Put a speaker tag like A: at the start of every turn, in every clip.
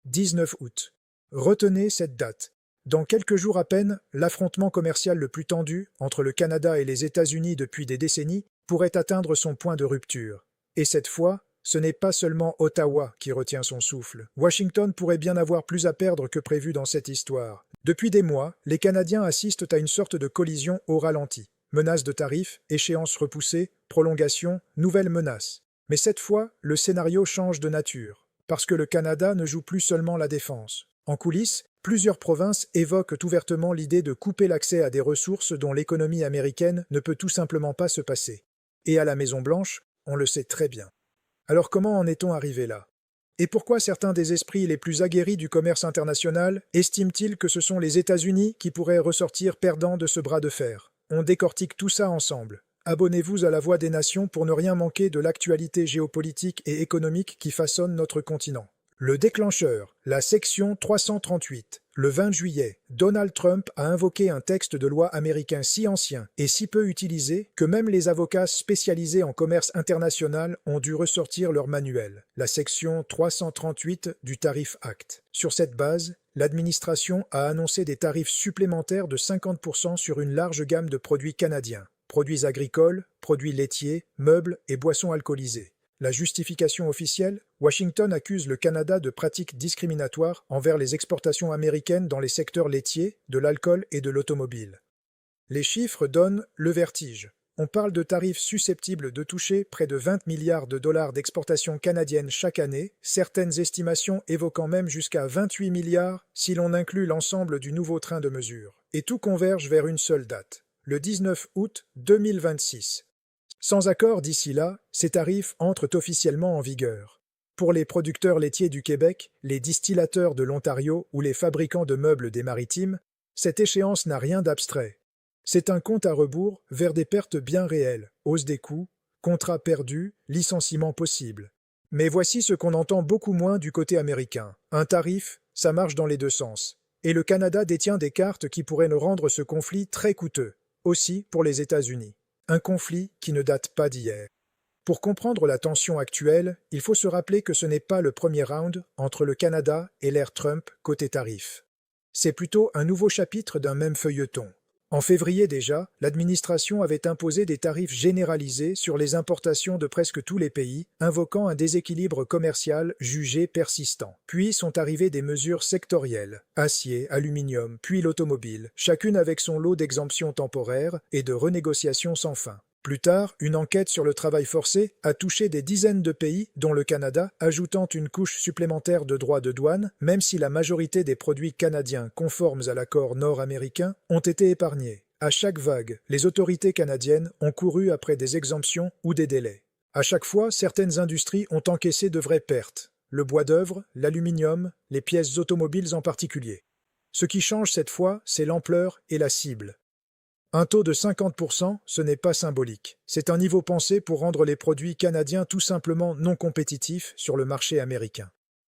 A: 19 août. Retenez cette date. Dans quelques jours à peine, l'affrontement commercial le plus tendu entre le Canada et les États-Unis depuis des décennies pourrait atteindre son point de rupture. Et cette fois, ce n'est pas seulement Ottawa qui retient son souffle. Washington pourrait bien avoir plus à perdre que prévu dans cette histoire. Depuis des mois, les Canadiens assistent à une sorte de collision au ralenti. Menaces de tarifs, échéances repoussées, prolongations, nouvelles menaces. Mais cette fois, le scénario change de nature, parce que le Canada ne joue plus seulement la défense. En coulisses, plusieurs provinces évoquent ouvertement l'idée de couper l'accès à des ressources dont l'économie américaine ne peut tout simplement pas se passer. Et à la Maison-Blanche, on le sait très bien. Alors comment en est-on arrivé là? Et pourquoi certains des esprits les plus aguerris du commerce international estiment-ils que ce sont les États-Unis qui pourraient ressortir perdants de ce bras de fer? On décortique tout ça ensemble. Abonnez-vous à la Voix des Nations pour ne rien manquer de l'actualité géopolitique et économique qui façonne notre continent. Le déclencheur, la section 338. Le 20 juillet, Donald Trump a invoqué un texte de loi américain si ancien et si peu utilisé que même les avocats spécialisés en commerce international ont dû ressortir leur manuel, la section 338 du Tariff Act. Sur cette base, l'administration a annoncé des tarifs supplémentaires de 50% sur une large gamme de produits canadiens, produits agricoles, produits laitiers, meubles et boissons alcoolisées. La justification officielle, Washington accuse le Canada de pratiques discriminatoires envers les exportations américaines dans les secteurs laitiers, de l'alcool et de l'automobile. Les chiffres donnent le vertige. On parle de tarifs susceptibles de toucher près de 20 milliards de dollars d'exportations canadiennes chaque année, certaines estimations évoquant même jusqu'à 28 milliards si l'on inclut l'ensemble du nouveau train de mesures. Et tout converge vers une seule date, le 19 août 2026. Sans accord d'ici là, ces tarifs entrent officiellement en vigueur. Pour les producteurs laitiers du Québec, les distillateurs de l'Ontario ou les fabricants de meubles des Maritimes, cette échéance n'a rien d'abstrait. C'est un compte à rebours vers des pertes bien réelles, hausse des coûts, contrats perdus, licenciements possibles. Mais voici ce qu'on entend beaucoup moins du côté américain. Un tarif, ça marche dans les deux sens. Et le Canada détient des cartes qui pourraient nous rendre ce conflit très coûteux, aussi pour les États-Unis. Un conflit qui ne date pas d'hier. Pour comprendre la tension actuelle, il faut se rappeler que ce n'est pas le premier round entre le Canada et l'ère Trump côté tarifs. C'est plutôt un nouveau chapitre d'un même feuilleton. En février déjà, l'administration avait imposé des tarifs généralisés sur les importations de presque tous les pays, invoquant un déséquilibre commercial jugé persistant. Puis sont arrivées des mesures sectorielles, acier, aluminium, puis l'automobile, chacune avec son lot d'exemptions temporaires et de renégociations sans fin. Plus tard, une enquête sur le travail forcé a touché des dizaines de pays, dont le Canada, ajoutant une couche supplémentaire de droits de douane, même si la majorité des produits canadiens conformes à l'accord nord-américain ont été épargnés. À chaque vague, les autorités canadiennes ont couru après des exemptions ou des délais. À chaque fois, certaines industries ont encaissé de vraies pertes. Le bois d'œuvre, l'aluminium, les pièces automobiles en particulier. Ce qui change cette fois, c'est l'ampleur et la cible. Un taux de 50%, ce n'est pas symbolique. C'est un niveau pensé pour rendre les produits canadiens tout simplement non compétitifs sur le marché américain.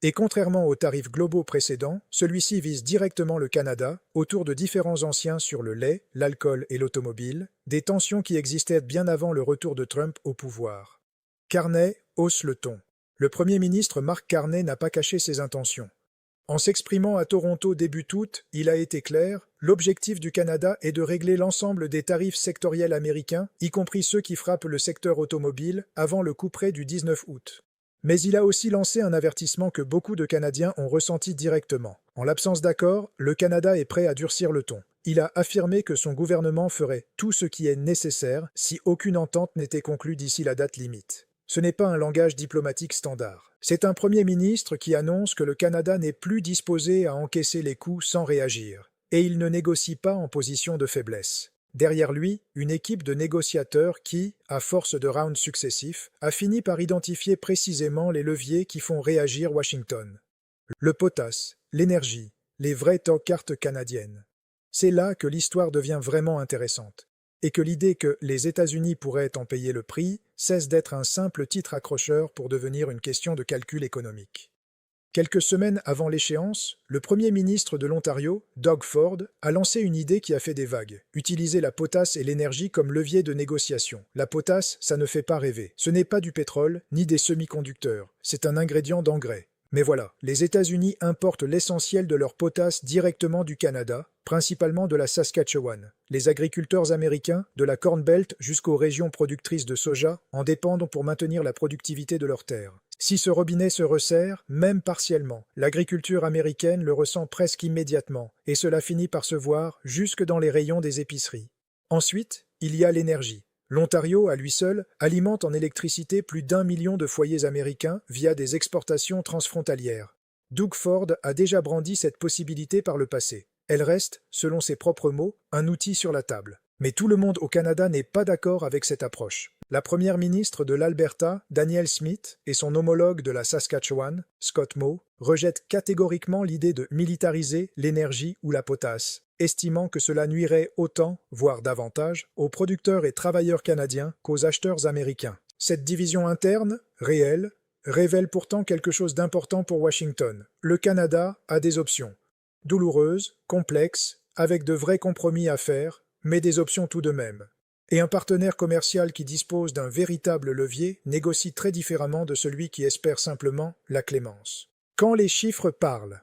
A: Et contrairement aux tarifs globaux précédents, celui-ci vise directement le Canada, autour de différents anciens sur le lait, l'alcool et l'automobile, des tensions qui existaient bien avant le retour de Trump au pouvoir. Carney hausse le ton. Le Premier ministre Mark Carney n'a pas caché ses intentions. En s'exprimant à Toronto début août, il a été clair, l'objectif du Canada est de régler l'ensemble des tarifs sectoriels américains, y compris ceux qui frappent le secteur automobile, avant le couperet du 19 août. Mais il a aussi lancé un avertissement que beaucoup de Canadiens ont ressenti directement. En l'absence d'accord, le Canada est prêt à durcir le ton. Il a affirmé que son gouvernement ferait tout ce qui est nécessaire si aucune entente n'était conclue d'ici la date limite. Ce n'est pas un langage diplomatique standard. C'est un Premier ministre qui annonce que le Canada n'est plus disposé à encaisser les coups sans réagir. Et il ne négocie pas en position de faiblesse. Derrière lui, une équipe de négociateurs qui, à force de rounds successifs, a fini par identifier précisément les leviers qui font réagir Washington. Le potasse, l'énergie, les vraies cartes canadiennes. C'est là que l'histoire devient vraiment intéressante. Et que l'idée que les États-Unis pourraient en payer le prix cesse d'être un simple titre accrocheur pour devenir une question de calcul économique. Quelques semaines avant l'échéance, le Premier ministre de l'Ontario, Doug Ford, a lancé une idée qui a fait des vagues. Utiliser la potasse et l'énergie comme levier de négociation. La potasse, ça ne fait pas rêver. Ce n'est pas du pétrole, ni des semi-conducteurs. C'est un ingrédient d'engrais. Mais voilà, les États-Unis importent l'essentiel de leur potasse directement du Canada, principalement de la Saskatchewan. Les agriculteurs américains, de la Corn Belt jusqu'aux régions productrices de soja, en dépendent pour maintenir la productivité de leurs terres. Si ce robinet se resserre, même partiellement, l'agriculture américaine le ressent presque immédiatement, et cela finit par se voir jusque dans les rayons des épiceries. Ensuite, il y a l'énergie. L'Ontario, à lui seul, alimente en électricité plus d'1 million de foyers américains via des exportations transfrontalières. Doug Ford a déjà brandi cette possibilité par le passé. Elle reste, selon ses propres mots, un outil sur la table. Mais tout le monde au Canada n'est pas d'accord avec cette approche. La première ministre de l'Alberta, Danielle Smith, et son homologue de la Saskatchewan, Scott Moe, rejettent catégoriquement l'idée de militariser l'énergie ou la potasse, estimant que cela nuirait autant, voire davantage, aux producteurs et travailleurs canadiens qu'aux acheteurs américains. Cette division interne, réelle, révèle pourtant quelque chose d'important pour Washington. Le Canada a des options. Douloureuses, complexes, avec de vrais compromis à faire, mais des options tout de même. Et un partenaire commercial qui dispose d'un véritable levier négocie très différemment de celui qui espère simplement la clémence. Quand les chiffres parlent,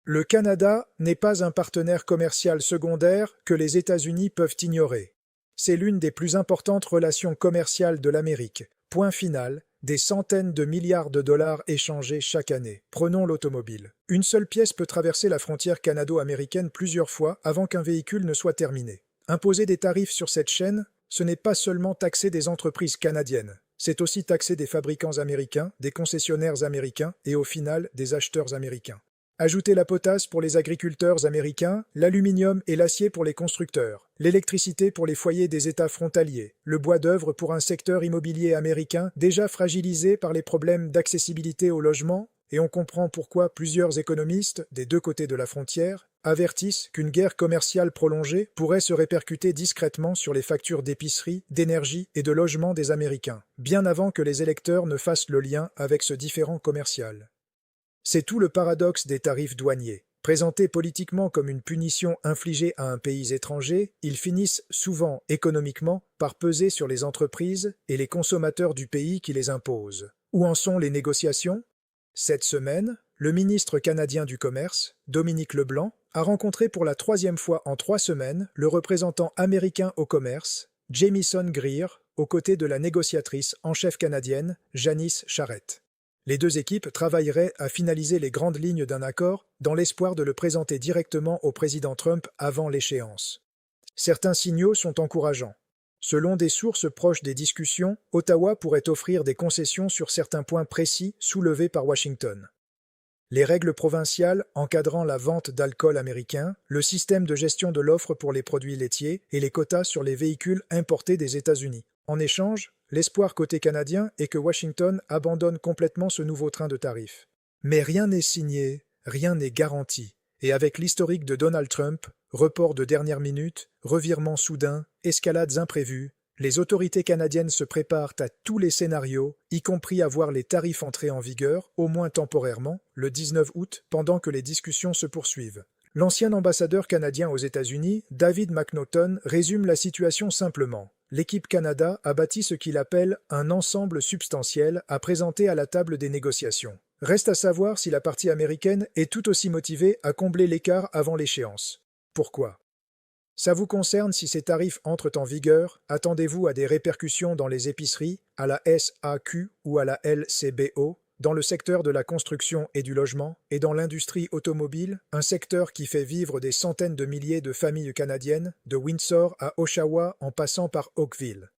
A: le Canada n'est pas un partenaire commercial secondaire que les États-Unis peuvent ignorer. C'est l'une des plus importantes relations commerciales de l'Amérique. Point final, des centaines de milliards de dollars échangés chaque année. Prenons l'automobile. Une seule pièce peut traverser la frontière canado-américaine plusieurs fois avant qu'un véhicule ne soit terminé. Imposer des tarifs sur cette chaîne, ce n'est pas seulement taxer des entreprises canadiennes, c'est aussi taxer des fabricants américains, des concessionnaires américains et au final des acheteurs américains. Ajouter la potasse pour les agriculteurs américains, l'aluminium et l'acier pour les constructeurs, l'électricité pour les foyers des États frontaliers, le bois d'œuvre pour un secteur immobilier américain déjà fragilisé par les problèmes d'accessibilité au logement, et on comprend pourquoi plusieurs économistes, des deux côtés de la frontière, avertissent qu'une guerre commerciale prolongée pourrait se répercuter discrètement sur les factures d'épicerie, d'énergie et de logement des Américains, bien avant que les électeurs ne fassent le lien avec ce différend commercial. C'est tout le paradoxe des tarifs douaniers. Présentés politiquement comme une punition infligée à un pays étranger, ils finissent souvent, économiquement, par peser sur les entreprises et les consommateurs du pays qui les imposent. Où en sont les négociations ? Cette semaine, le ministre canadien du Commerce, Dominique Leblanc, a rencontré pour la 3e fois en 3 semaines le représentant américain au commerce, Jamieson Greer, aux côtés de la négociatrice en chef canadienne, Janice Charette. Les deux équipes travailleraient à finaliser les grandes lignes d'un accord dans l'espoir de le présenter directement au président Trump avant l'échéance. Certains signaux sont encourageants. Selon des sources proches des discussions, Ottawa pourrait offrir des concessions sur certains points précis soulevés par Washington. Les règles provinciales encadrant la vente d'alcool américain, le système de gestion de l'offre pour les produits laitiers et les quotas sur les véhicules importés des États-Unis. En échange, l'espoir côté canadien est que Washington abandonne complètement ce nouveau train de tarifs. Mais rien n'est signé, rien n'est garanti. Et avec l'historique de Donald Trump, report de dernière minute, revirements soudains, escalades imprévues, les autorités canadiennes se préparent à tous les scénarios, y compris à voir les tarifs entrer en vigueur, au moins temporairement, le 19 août, pendant que les discussions se poursuivent. L'ancien ambassadeur canadien aux États-Unis, David McNaughton, résume la situation simplement. L'équipe Canada a bâti ce qu'il appelle un ensemble substantiel à présenter à la table des négociations. Reste à savoir si la partie américaine est tout aussi motivée à combler l'écart avant l'échéance. Pourquoi ? Ça vous concerne si ces tarifs entrent en vigueur, attendez-vous à des répercussions dans les épiceries, à la SAQ ou à la LCBO, dans le secteur de la construction et du logement, et dans l'industrie automobile, un secteur qui fait vivre des centaines de milliers de familles canadiennes, de Windsor à Oshawa en passant par Oakville.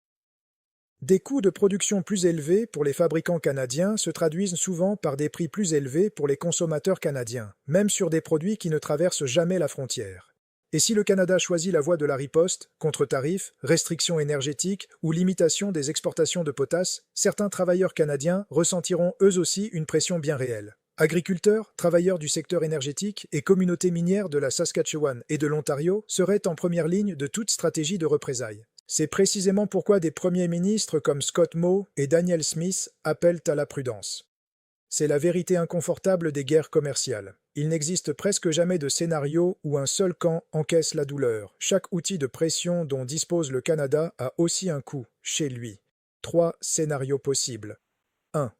A: Des coûts de production plus élevés pour les fabricants canadiens se traduisent souvent par des prix plus élevés pour les consommateurs canadiens, même sur des produits qui ne traversent jamais la frontière. Et si le Canada choisit la voie de la riposte, contre tarifs, restrictions énergétiques ou limitation des exportations de potasse, certains travailleurs canadiens ressentiront eux aussi une pression bien réelle. Agriculteurs, travailleurs du secteur énergétique et communautés minières de la Saskatchewan et de l'Ontario seraient en première ligne de toute stratégie de représailles. C'est précisément pourquoi des premiers ministres comme Scott Moe et Danielle Smith appellent à la prudence. C'est la vérité inconfortable des guerres commerciales. Il n'existe presque jamais de scénario où un seul camp encaisse la douleur. Chaque outil de pression dont dispose le Canada a aussi un coût, chez lui. 3 scénarios possibles. 1.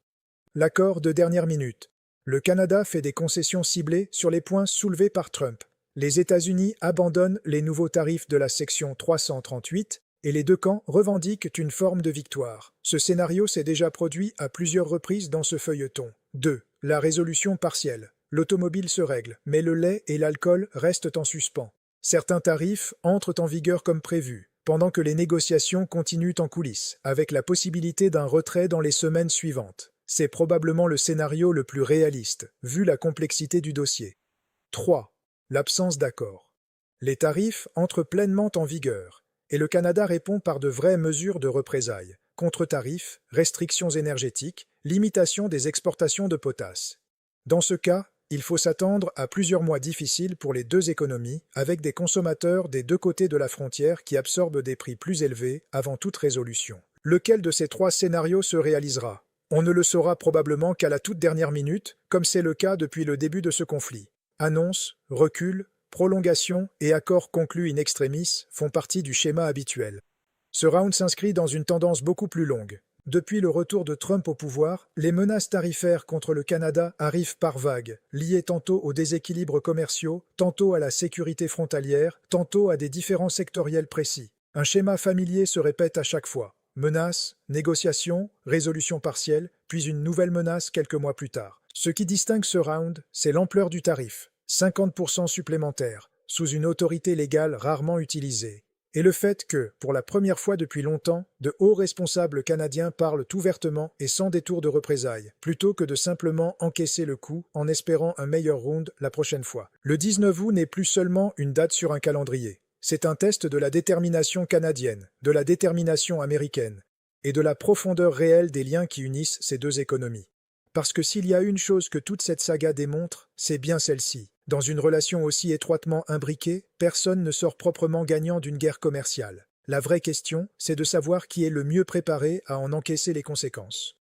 A: L'accord de dernière minute. Le Canada fait des concessions ciblées sur les points soulevés par Trump. Les États-Unis abandonnent les nouveaux tarifs de la section 338 et les deux camps revendiquent une forme de victoire. Ce scénario s'est déjà produit à plusieurs reprises dans ce feuilleton. 2. La résolution partielle. L'automobile se règle, mais le lait et l'alcool restent en suspens. Certains tarifs entrent en vigueur comme prévu, pendant que les négociations continuent en coulisses, avec la possibilité d'un retrait dans les semaines suivantes. C'est probablement le scénario le plus réaliste, vu la complexité du dossier. 3. L'absence d'accord. Les tarifs entrent pleinement en vigueur, et le Canada répond par de vraies mesures de représailles, contre-tarifs, restrictions énergétiques, limitation des exportations de potasse. Dans ce cas, il faut s'attendre à plusieurs mois difficiles pour les deux économies, avec des consommateurs des deux côtés de la frontière qui absorbent des prix plus élevés avant toute résolution. Lequel de ces trois scénarios se réalisera? On ne le saura probablement qu'à la toute dernière minute, comme c'est le cas depuis le début de ce conflit. Annonces, reculs, prolongations et accords conclus in extremis font partie du schéma habituel. Ce round s'inscrit dans une tendance beaucoup plus longue. Depuis le retour de Trump au pouvoir, les menaces tarifaires contre le Canada arrivent par vagues, liées tantôt aux déséquilibres commerciaux, tantôt à la sécurité frontalière, tantôt à des différends sectoriels précis. Un schéma familier se répète à chaque fois. Menaces, négociations, résolution partielle, puis une nouvelle menace quelques mois plus tard. Ce qui distingue ce round, c'est l'ampleur du tarif, 50% supplémentaire, sous une autorité légale rarement utilisée. Et le fait que, pour la première fois depuis longtemps, de hauts responsables canadiens parlent ouvertement et sans détour de représailles, plutôt que de simplement encaisser le coup en espérant un meilleur round la prochaine fois. Le 19 août n'est plus seulement une date sur un calendrier. C'est un test de la détermination canadienne, de la détermination américaine, et de la profondeur réelle des liens qui unissent ces deux économies. Parce que s'il y a une chose que toute cette saga démontre, c'est bien celle-ci. Dans une relation aussi étroitement imbriquée, personne ne sort proprement gagnant d'une guerre commerciale. La vraie question, c'est de savoir qui est le mieux préparé à en encaisser les conséquences.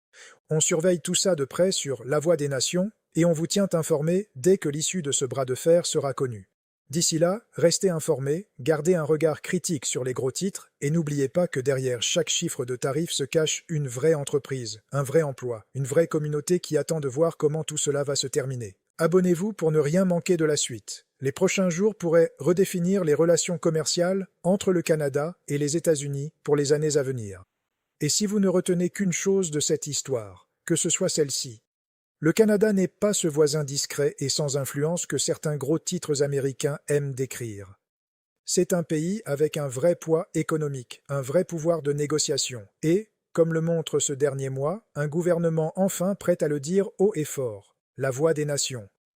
A: On surveille tout ça de près sur La Voix des Nations, et on vous tient informé dès que l'issue de ce bras de fer sera connue. D'ici là, restez informés, gardez un regard critique sur les gros titres, et n'oubliez pas que derrière chaque chiffre de tarif se cache une vraie entreprise, un vrai emploi, une vraie communauté qui attend de voir comment tout cela va se terminer. Abonnez-vous pour ne rien manquer de la suite. Les prochains jours pourraient redéfinir les relations commerciales entre le Canada et les États-Unis pour les années à venir. Et si vous ne retenez qu'une chose de cette histoire, que ce soit celle-ci, le Canada n'est pas ce voisin discret et sans influence que certains gros titres américains aiment décrire. C'est un pays avec un vrai poids économique, un vrai pouvoir de négociation et, comme le montre ce dernier mois, un gouvernement enfin prêt à le dire haut et fort. La Voix des Nations.